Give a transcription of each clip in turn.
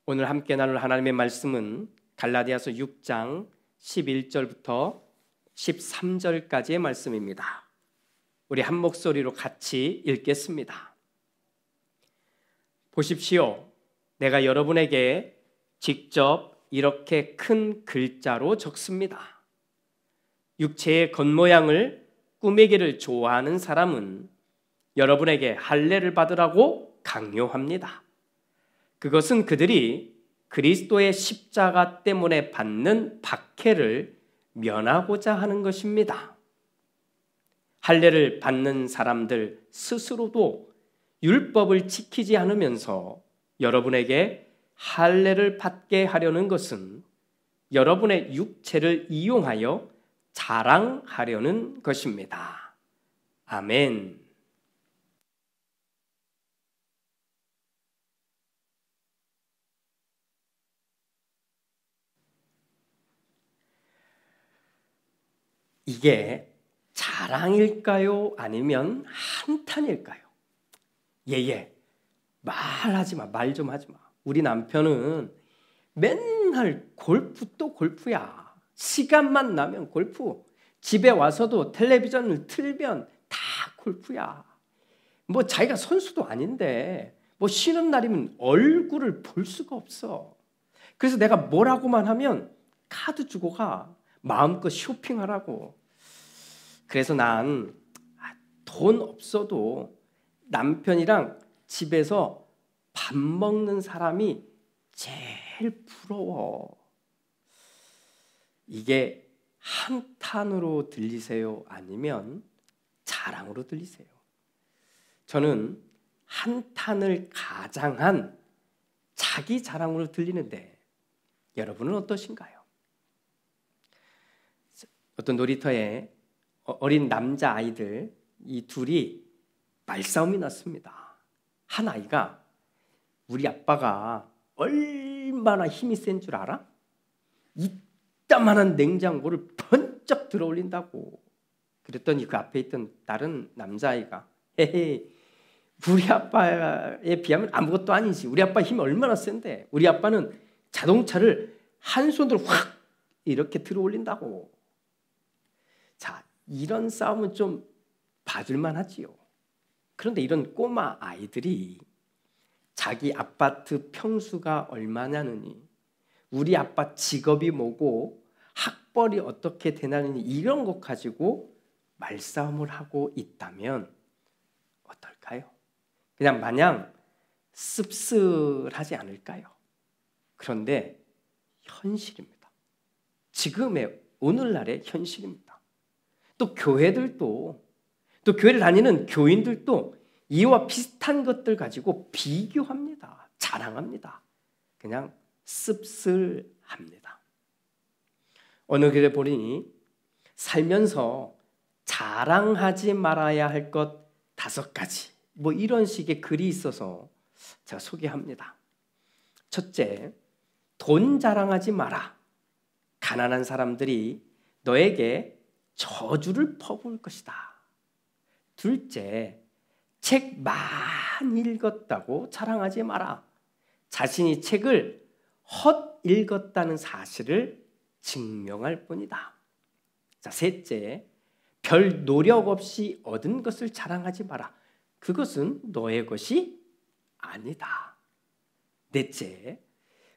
오늘 함께 나눌 하나님의 말씀은 갈라디아서 6장 11절부터 13절까지의 말씀입니다. 우리 한 목소리로 같이 읽겠습니다. 보십시오. 내가 여러분에게 직접 이렇게 큰 글자로 적습니다. 육체의 겉모양을 꾸미기를 좋아하는 사람은 여러분에게 할례를 받으라고 강요합니다. 그것은 그들이 그리스도의 십자가 때문에 받는 박해를 면하고자 하는 것입니다. 할례를 받는 사람들 스스로도 율법을 지키지 않으면서 여러분에게 할례를 받게 하려는 것은 여러분의 육체를 이용하여 자랑하려는 것입니다. 아멘. 이게 자랑일까요? 아니면 한탄일까요? 말하지 마. 말 좀 하지 마. 우리 남편은 맨날 골프 또 골프야. 시간만 나면 골프. 집에 와서도 텔레비전을 틀면 다 골프야. 뭐 자기가 선수도 아닌데 뭐 쉬는 날이면 얼굴을 볼 수가 없어. 그래서 내가 뭐라고만 하면 카드 주고 가. 마음껏 쇼핑하라고. 그래서 난 돈 없어도 남편이랑 집에서 밥 먹는 사람이 제일 부러워. 이게 한탄으로 들리세요? 아니면 자랑으로 들리세요? 저는 한탄을 가장한 자기 자랑으로 들리는데 여러분은 어떠신가요? 어떤 놀이터에 어린 남자아이들 이 둘이 말싸움이 났습니다. 한 아이가 우리 아빠가 얼마나 힘이 센 줄 알아? 이따만한 냉장고를 번쩍 들어 올린다고. 그랬더니 그 앞에 있던 다른 남자아이가 헤헤, 우리 아빠에 비하면 아무것도 아니지. 우리 아빠 힘이 얼마나 센데. 우리 아빠는 자동차를 한 손으로 확 이렇게 들어 올린다고. 자, 이런 싸움은 좀 봐줄만 하지요. 그런데 이런 꼬마 아이들이 자기 아파트 평수가 얼마냐느니, 우리 아빠 직업이 뭐고 학벌이 어떻게 되나느니 이런 것 가지고 말싸움을 하고 있다면 어떨까요? 그냥 마냥 씁쓸하지 않을까요? 그런데 현실입니다. 지금의 오늘날의 현실입니다. 또 교회들도, 또 교회를 다니는 교인들도 이와 비슷한 것들 가지고 비교합니다. 자랑합니다. 그냥 씁쓸합니다. 어느 글에 보니 살면서 자랑하지 말아야 할 것 5가지, 뭐 이런 식의 글이 있어서 제가 소개합니다. 첫째, 돈 자랑하지 마라. 가난한 사람들이 너에게 저주를 퍼부을 것이다. 둘째, 책 많이 읽었다고 자랑하지 마라. 자신이 책을 헛 읽었다는 사실을 증명할 뿐이다. 자, 셋째, 별 노력 없이 얻은 것을 자랑하지 마라. 그것은 너의 것이 아니다. 넷째,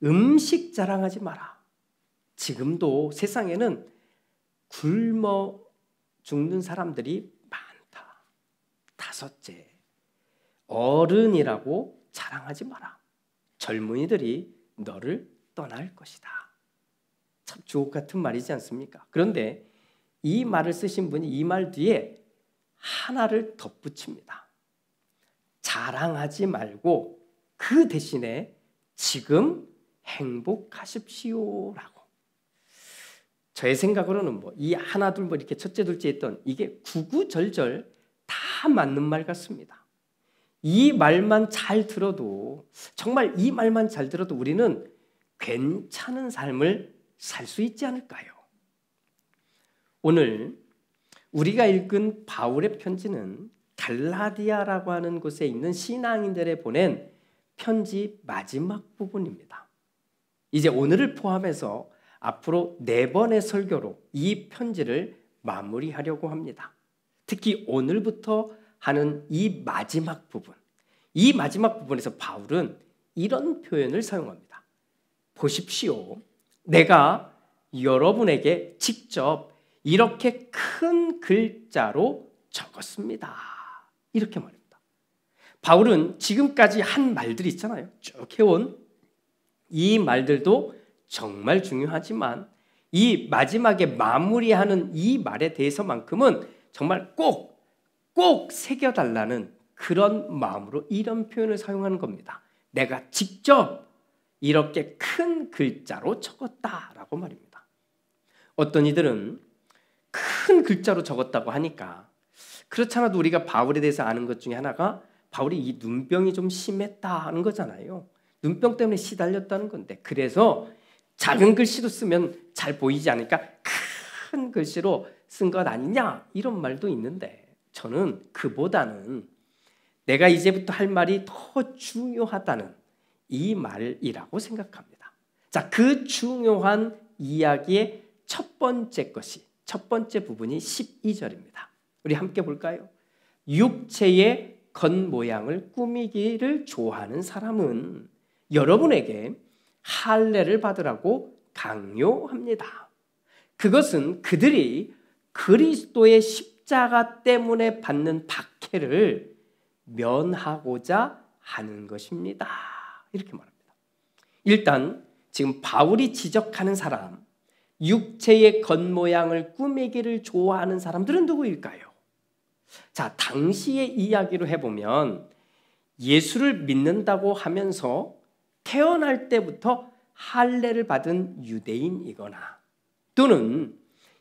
음식 자랑하지 마라. 지금도 세상에는 굶어 죽는 사람들이 많다. 다섯째, 어른이라고 자랑하지 마라. 젊은이들이 너를 떠날 것이다. 참 주옥 같은 말이지 않습니까? 그런데 이 말을 쓰신 분이 이 말 뒤에 하나를 덧붙입니다. 자랑하지 말고 그 대신에 지금 행복하십시오라고. 저의 생각으로는 이 하나 둘 이렇게 첫째 둘째 했던 이게 구구절절 다 맞는 말 같습니다. 이 말만 잘 들어도, 정말 이 말만 잘 들어도 우리는 괜찮은 삶을 살 수 있지 않을까요? 오늘 우리가 읽은 바울의 편지는 갈라디아라고 하는 곳에 있는 신앙인들에 보낸 편지 마지막 부분입니다. 이제 오늘을 포함해서 앞으로 4번의 설교로 이 편지를 마무리하려고 합니다. 특히 오늘부터 하는 이 마지막 부분에서 바울은 이런 표현을 사용합니다. 보십시오. 내가 여러분에게 직접 이렇게 큰 글자로 적었습니다. 이렇게 말합니다. 바울은 지금까지 한 말들이 있잖아요. 쭉 해온 이 말들도 정말 중요하지만 이 마지막에 마무리하는 이 말에 대해서만큼은 정말 꼭 새겨달라는 그런 마음으로 이런 표현을 사용하는 겁니다. 내가 직접 이렇게 큰 글자로 적었다라고 말입니다. 어떤 이들은 큰 글자로 적었다고 하니까 그렇지 않아도 우리가 바울에 대해서 아는 것 중에 하나가 바울이 이 눈병이 좀 심했다는 거잖아요. 눈병 때문에 시달렸다는 건데 그래서 작은 글씨로 쓰면 잘 보이지 않으니까 큰 글씨로 쓴 것 아니냐 이런 말도 있는데 저는 그보다는 내가 이제부터 할 말이 더 중요하다는 이 말이라고 생각합니다. 자, 그 중요한 이야기의 첫 번째 부분이 12절입니다. 우리 함께 볼까요? 육체의 겉모양을 꾸미기를 좋아하는 사람은 여러분에게 할례를 받으라고 강요합니다. 그것은 그들이 그리스도의 십자가 때문에 받는 박해를 면하고자 하는 것입니다. 이렇게 말합니다. 일단 지금 바울이 지적하는 사람, 육체의 겉모양을 꾸미기를 좋아하는 사람들은 누구일까요? 자, 당시의 이야기로 해보면 예수를 믿는다고 하면서 태어날 때부터 할례를 받은 유대인이거나 또는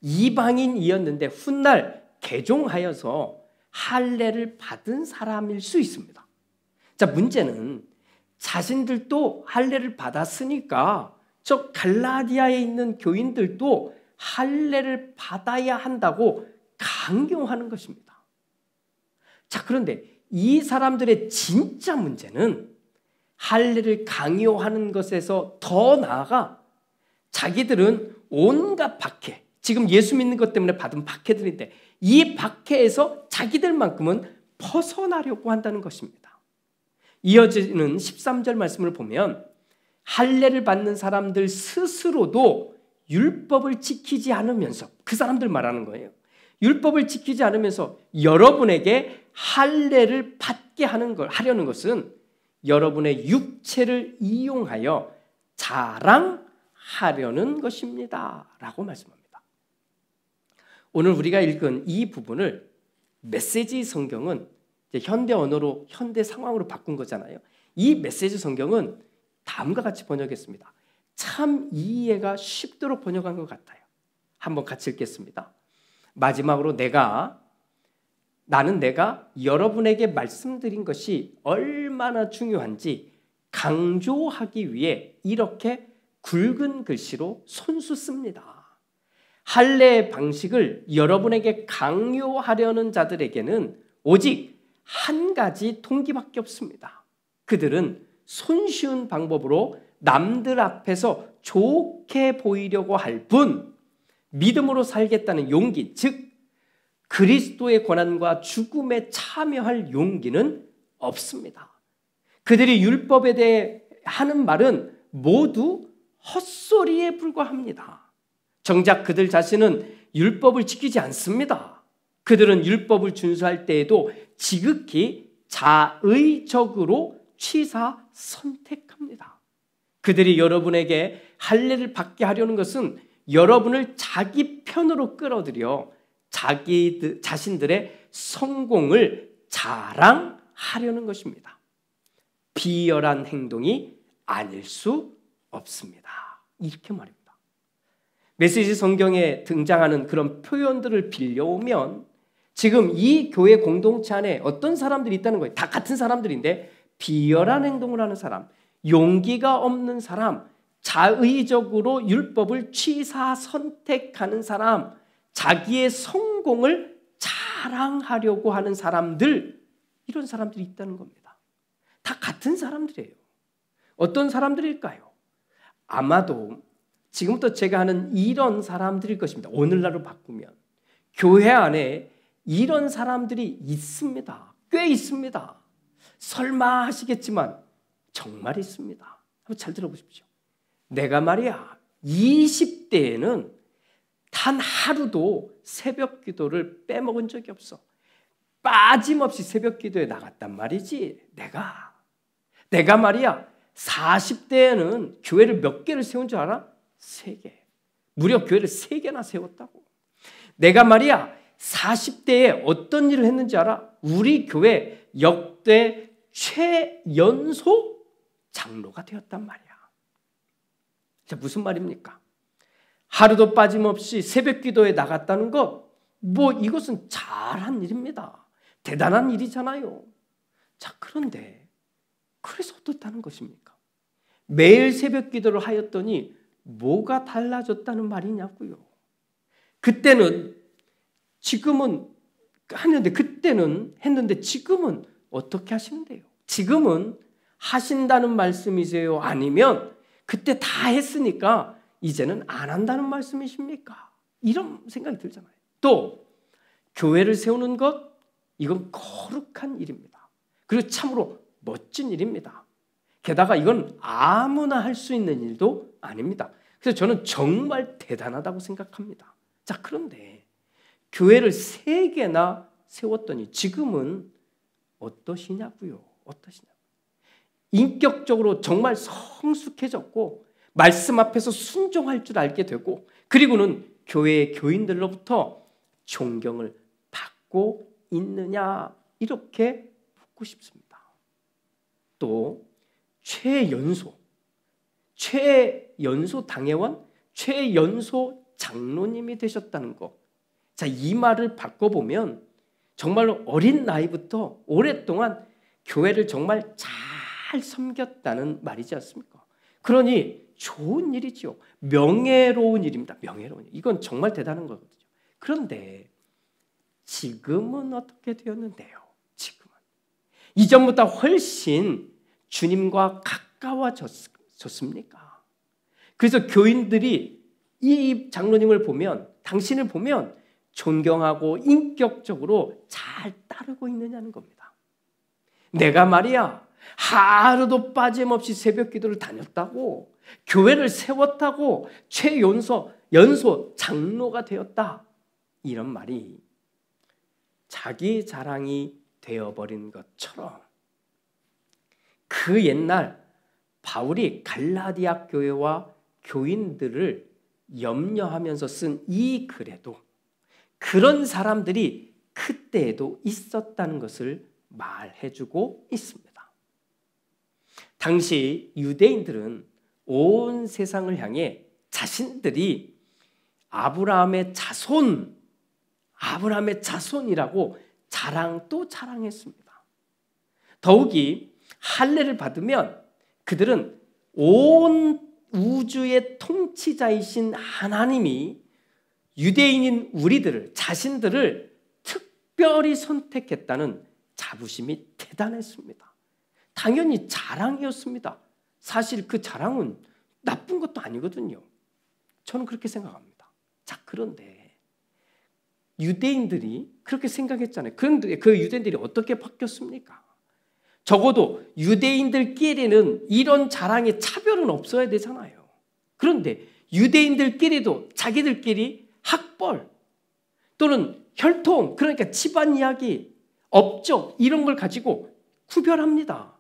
이방인이었는데 훗날 개종하여서 할례를 받은 사람일 수 있습니다. 자, 문제는 자신들도 할례를 받았으니까 저 갈라디아에 있는 교인들도 할례를 받아야 한다고 강요하는 것입니다. 자, 그런데 이 사람들의 진짜 문제는 할례를 강요하는 것에서 더 나아가 자기들은 온갖 박해, 지금 예수 믿는 것 때문에 받은 박해들인데 이 박해에서 자기들만큼은 벗어나려고 한다는 것입니다. 이어지는 13절 말씀을 보면 할례를 받는 사람들 스스로도 율법을 지키지 않으면서 그 사람들 말하는 거예요. 율법을 지키지 않으면서 여러분에게 할례를 받게 하려는 것은 여러분의 육체를 이용하여 자랑하려는 것입니다. 라고 말씀합니다. 오늘 우리가 읽은 이 부분을 메시지 성경은 이제 현대 언어로 현대 상황으로 바꾼 거잖아요. 이 메시지 성경은 다음과 같이 번역했습니다. 참 이해가 쉽도록 번역한 것 같아요. 한번 같이 읽겠습니다. 마지막으로 나는 내가 여러분에게 말씀드린 것이 얼마나 중요한지 강조하기 위해 이렇게 굵은 글씨로 손수 씁니다. 할례의 방식을 여러분에게 강요하려는 자들에게는 오직 한 가지 동기밖에 없습니다. 그들은 손쉬운 방법으로 남들 앞에서 좋게 보이려고 할 뿐 믿음으로 살겠다는 용기, 즉 그리스도의 고난과 죽음에 참여할 용기는 없습니다. 그들이 율법에 대해 하는 말은 모두 헛소리에 불과합니다. 정작 그들 자신은 율법을 지키지 않습니다. 그들은 율법을 준수할 때에도 지극히 자의적으로 취사 선택합니다. 그들이 여러분에게 할례를 받게 하려는 것은 여러분을 자기 편으로 끌어들여 자신들의 성공을 자랑하려는 것입니다. 비열한 행동이 아닐 수 없습니다. 이렇게 말입니다. 메시지 성경에 등장하는 그런 표현들을 빌려오면 지금 이 교회 공동체 안에 어떤 사람들이 있다는 거예요. 다 같은 사람들인데 비열한 행동을 하는 사람, 용기가 없는 사람, 자의적으로 율법을 취사 선택하는 사람, 자기의 성공을 자랑하려고 하는 사람들, 이런 사람들이 있다는 겁니다. 다 같은 사람들이에요. 어떤 사람들일까요? 아마도 지금부터 제가 하는 이런 사람들일 것입니다. 오늘날로 바꾸면 교회 안에 이런 사람들이 있습니다. 꽤 있습니다. 설마 하시겠지만 정말 있습니다. 한번 잘 들어보십시오. 내가 말이야 20대에는 단 하루도 새벽 기도를 빼먹은 적이 없어. 빠짐없이 새벽 기도에 나갔단 말이지. 내가 말이야 40대에는 교회를 몇 개를 세운 줄 알아? 3개. 무려 교회를 3개나 세웠다고. 내가 말이야 40대에 어떤 일을 했는지 알아? 우리 교회 역대 최연소 장로가 되었단 말이야. 자, 무슨 말입니까? 하루도 빠짐없이 새벽 기도에 나갔다는 것, 이것은 잘한 일입니다. 대단한 일이잖아요. 자, 그런데 그래서 어떻다는 것입니까? 매일 새벽 기도를 하였더니 뭐가 달라졌다는 말이냐고요. 지금은 그때는 했는데 지금은 어떻게 하시는데요? 지금은 하신다는 말씀이세요? 아니면 그때 다 했으니까 이제는 안 한다는 말씀이십니까? 이런 생각이 들잖아요. 또 교회를 세우는 것, 이건 거룩한 일입니다. 그리고 참으로 멋진 일입니다. 게다가 이건 아무나 할 수 있는 일도 아닙니다. 그래서 저는 정말 대단하다고 생각합니다. 자, 그런데 교회를 3개나 세웠더니 지금은 어떠시냐고요? 인격적으로 정말 성숙해졌고 말씀 앞에서 순종할 줄 알게 되고 그리고는 교회의 교인들로부터 존경을 받고 있느냐 이렇게 묻고 싶습니다. 또 최연소 당회원, 최연소 장로님이 되셨다는 것. 자, 이 말을 바꿔보면 정말로 어린 나이부터 오랫동안 교회를 정말 잘 섬겼다는 말이지 않습니까? 그러니 좋은 일이죠. 명예로운 일입니다. 명예로운 일. 이건 정말 대단한 거거든요. 그런데 지금은 어떻게 되었는데요? 지금은 이전보다 훨씬 주님과 가까워졌습니까? 그래서 교인들이 이 장로님을 보면, 당신을 보면 존경하고 인격적으로 잘 따르고 있느냐는 겁니다. 내가 말이야 하루도 빠짐없이 새벽 기도를 다녔다고, 교회를 세웠다고, 연소 장로가 되었다, 이런 말이 자기 자랑이 되어버린 것처럼 그 옛날 바울이 갈라디아 교회와 교인들을 염려하면서 쓴 이 글에도 그런 사람들이 그때에도 있었다는 것을 말해주고 있습니다. 당시 유대인들은 온 세상을 향해 자신들이 아브라함의 자손이라고 자랑했습니다. 더욱이 할례를 받으면 그들은 온 우주의 통치자이신 하나님이 유대인인 자신들을 특별히 선택했다는 자부심이 대단했습니다. 당연히 자랑이었습니다. 사실 그 자랑은 나쁜 것도 아니거든요. 저는 그렇게 생각합니다. 자, 그런데 유대인들이 그렇게 생각했잖아요. 그런데 그 유대인들이 어떻게 바뀌었습니까? 적어도 유대인들끼리는 이런 자랑의 차별은 없어야 되잖아요. 그런데 유대인들끼리도 자기들끼리 학벌 또는 혈통, 그러니까 집안 이야기, 업적 이런 걸 가지고 구별합니다.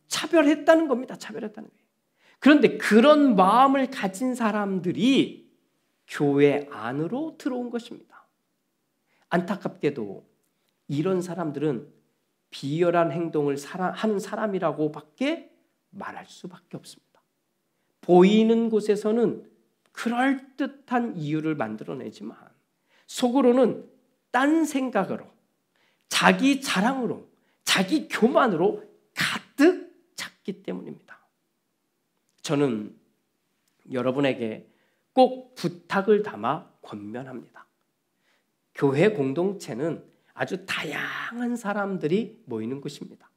차별했다는 겁니다. 차별했다는 거예요. 그런데 그런 마음을 가진 사람들이 교회 안으로 들어온 것입니다. 안타깝게도 이런 사람들은 비열한 행동을 하는 사람이라고밖에 말할 수밖에 없습니다. 보이는 곳에서는 그럴듯한 이유를 만들어내지만 속으로는 딴 생각으로, 자기 자랑으로, 자기 교만으로 가득 찼기 때문입니다. 저는 여러분에게 꼭 부탁을 담아 권면합니다. 교회 공동체는 아주 다양한 사람들이 모이는 곳입니다.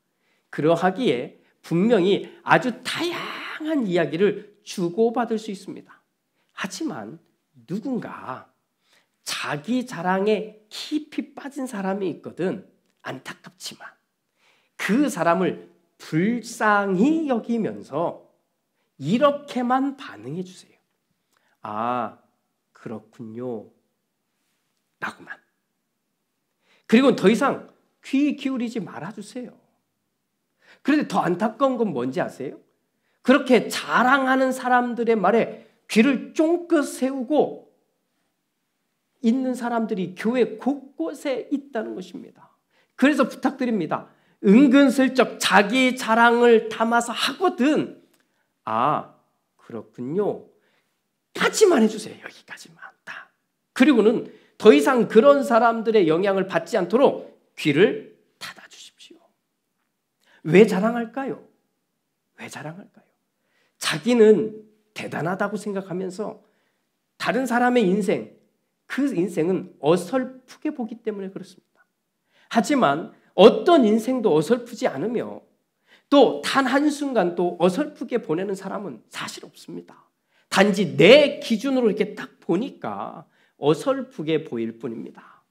그러하기에 분명히 아주 다양한 이야기를 주고받을 수 있습니다. 하지만 누군가 자기 자랑에 깊이 빠진 사람이 있거든. 안타깝지만 그 사람을 불쌍히 여기면서 이렇게만 반응해 주세요. 아, 그렇군요. 라고만. 그리고 더 이상 귀 기울이지 말아주세요. 그런데 더 안타까운 건 뭔지 아세요? 그렇게 자랑하는 사람들의 말에 귀를 쫑긋 세우고 있는 사람들이 교회 곳곳에 있다는 것입니다. 그래서 부탁드립니다. 은근슬쩍 자기 자랑을 담아서 하거든. 아, 그렇군요. 까지만 해주세요. 여기까지만 다. 그리고는 더 이상 그런 사람들의 영향을 받지 않도록 귀를 닫아주십시오. 왜 자랑할까요? 왜 자랑할까요? 자기는 대단하다고 생각하면서 다른 사람의 인생, 그 인생은 어설프게 보기 때문에 그렇습니다. 하지만 어떤 인생도 어설프지 않으며 또 단 한순간 또 어설프게 보내는 사람은 사실 없습니다. 단지 내 기준으로 이렇게 딱 보니까 어설프게 보일 뿐입니다.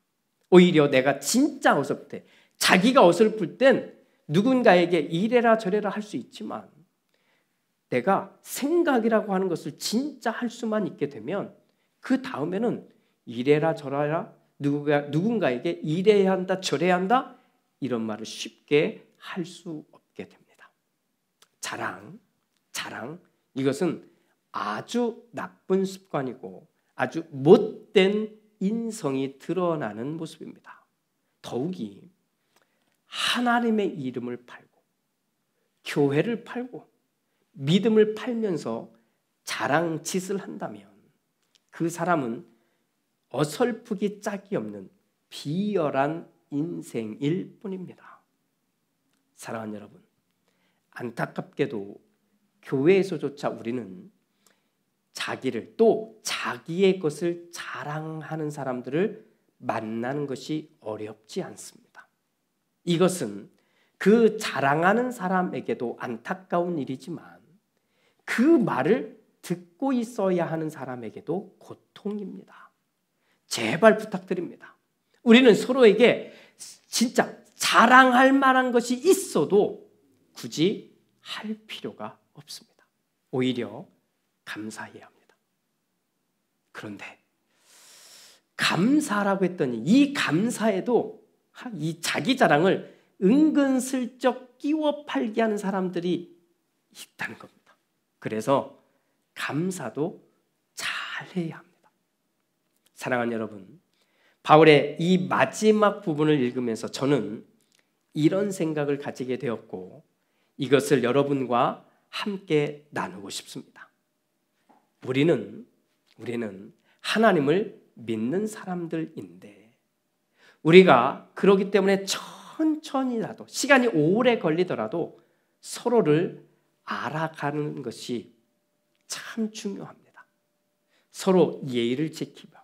오히려 내가 진짜 어설플 때, 자기가 어설플 땐 누군가에게 이래라 저래라 할 수 있지만 내가 생각이라고 하는 것을 진짜 할 수만 있게 되면 그 다음에는 이래라 저래라 누군가에게 이래야 한다 저래야 한다 이런 말을 쉽게 할 수 없게 됩니다. 자랑 이것은 아주 나쁜 습관이고 아주 못된 인성이 드러나는 모습입니다. 더욱이 하나님의 이름을 팔고 교회를 팔고 믿음을 팔면서 자랑 짓을 한다면 그 사람은 어설프기 짝이 없는 비열한 인생일 뿐입니다. 사랑하는 여러분, 안타깝게도 교회에서조차 우리는 자기를 또 자기의 것을 자랑하는 사람들을 만나는 것이 어렵지 않습니다. 이것은 그 자랑하는 사람에게도 안타까운 일이지만 그 말을 듣고 있어야 하는 사람에게도 고통입니다. 제발 부탁드립니다. 우리는 서로에게 진짜 자랑할 만한 것이 있어도 굳이 할 필요가 없습니다. 오히려 감사해야 합니다. 그런데 감사라고 했더니 이 감사에도 이 자기 자랑을 은근슬쩍 끼워 팔게 하는 사람들이 있다는 겁니다. 그래서 감사도 잘 해야 합니다. 사랑하는 여러분, 바울의 이 마지막 부분을 읽으면서 저는 이런 생각을 가지게 되었고 이것을 여러분과 함께 나누고 싶습니다. 우리는 하나님을 믿는 사람들인데 우리가 그러기 때문에 천천히라도 시간이 오래 걸리더라도 서로를 알아가는 것이 참 중요합니다. 서로 예의를 지키며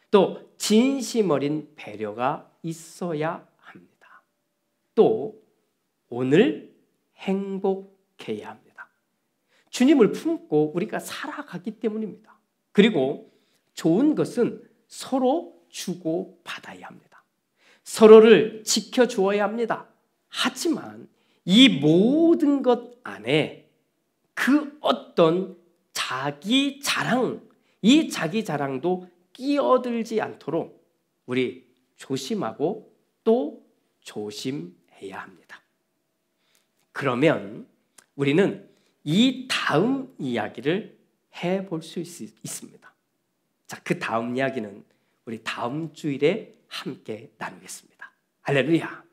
또 진심 어린 배려가 있어야 합니다. 또 오늘 행복해야 합니다. 주님을 품고 우리가 살아가기 때문입니다. 그리고 좋은 것은 서로 주고 받아야 합니다. 서로를 지켜주어야 합니다. 하지만 이 모든 것 안에 그 어떤 자기 자랑, 이 자기 자랑도 끼어들지 않도록 우리 조심하고 또 조심해야 합니다. 그러면 우리는 이 다음 이야기를 해볼 수 있습니다. 자, 그 다음 이야기는 우리 다음 주일에 함께 나누겠습니다. 할렐루야.